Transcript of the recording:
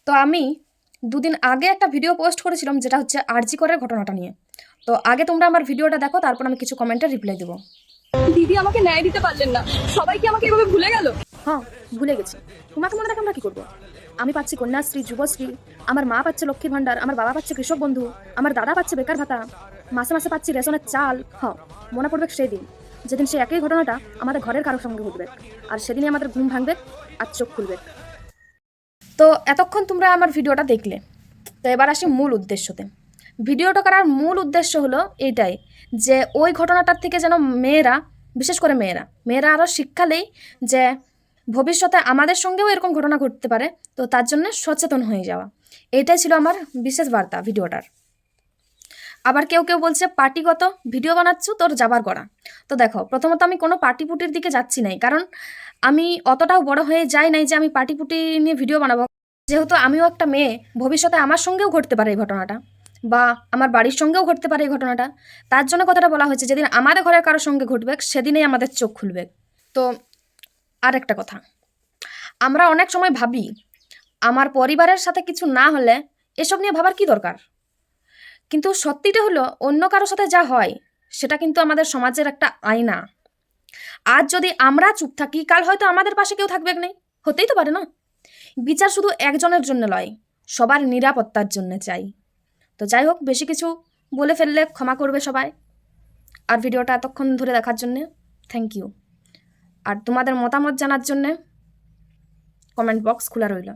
তো আমি দুদিন আগে একটা ভিডিও পোস্ট করেছিলাম, যেটা হচ্ছে আরজি করের ঘটনাটা নিয়ে। তো আগে তোমরা আমার ভিডিওটা দেখো, তারপর আমি কিছু কমেন্টে রিপ্লাই দেবো। দিদি আমাকে ন্যায় দিতে পারলেন না, সবাই কি আমাকে এভাবে ভুলে গেল? হ্যাঁ, ভুলে গেছি। তোমাকে মনে রাখে আমরা কি করবো? আমি পাচ্ছি কন্যাশ্রী, যুবশ্রী, আমার মা পাচ্ছে লক্ষ্মীর ভান্ডার, আমার বাবা পাচ্ছে কৃষক বন্ধু, আমার দাদা পাচ্ছে বেকার ভাতা, মাসে মাসে পাচ্ছি রেশনের চাল। মনে পড়বে সেই দিন, যেদিন সেই একই ঘটনাটা আমাদের ঘরের কারোর সঙ্গে ঘটবে, আর সেদিনই আমাদের ঘুম ভাঙবে আর চোখ খুলবে। তো এতক্ষণ তোমরা আমার ভিডিওটা দেখলে, তো এবার আসি মূল উদ্দেশ্যতে। ভিডিওটা করার মূল উদ্দেশ্য হলো এইটাই, যে ওই ঘটনাটার থেকে যেন মেয়েরা, বিশেষ করে মেয়েরা আরও শিক্ষা নেই, যে ভবিষ্যতে আমাদের সঙ্গেও এরকম ঘটনা ঘটতে পারে। তো তার জন্য সচেতন হয়ে যাওয়া, এইটাই ছিল আমার বিশেষ বার্তা ভিডিওটার। আবার কেউ কেউ বলছে পার্টিগত ভিডিও বানাচ্ছ, তোর যাবার করা। তো দেখো, প্রথমত আমি কোনো পার্টি পুটির দিকে যাচ্ছি নাই, কারণ আমি অতটাও বড় হয়ে যাই নাই যে আমি পার্টি পুটি নিয়ে ভিডিও বানাবো। যেহেতু আমিও একটা মেয়ে, ভবিষ্যতে আমার সঙ্গেও ঘটতে পারে এই ঘটনাটা, বা আমার বাড়ির সঙ্গেও ঘটতে পারে এই ঘটনাটা। তার জন্য কথাটা বলা হয়েছে, যেদিন আমাদের ঘরের কারোর সঙ্গে ঘটবে সেদিনেই আমাদের চোখ খুলবে। তো আর একটা কথা, আমরা অনেক সময় ভাবি আমার পরিবারের সাথে কিছু না হলে এসব নিয়ে ভাবার কি দরকার। কিন্তু সত্যিটা হলো, অন্য কারোর সাথে যা হয় সেটা কিন্তু আমাদের সমাজের একটা আয়না। আজ যদি আমরা চুপ থাকি, কাল হয়তো আমাদের পাশে কেউ থাকবে না, হতেই তো পারে না। বিচার শুধু একজনের জন্য নয়, সবার নিরাপত্তার জন্য চাই। তো যাই হোক, বেশি কিছু বলে ফেললে ক্ষমা করবে সবাই। আর ভিডিওটা এতক্ষণ ধরে দেখার জন্যে থ্যাংক ইউ। আর তোমাদের মতামত জানার জন্যে কমেন্ট বক্স খোলা রইল।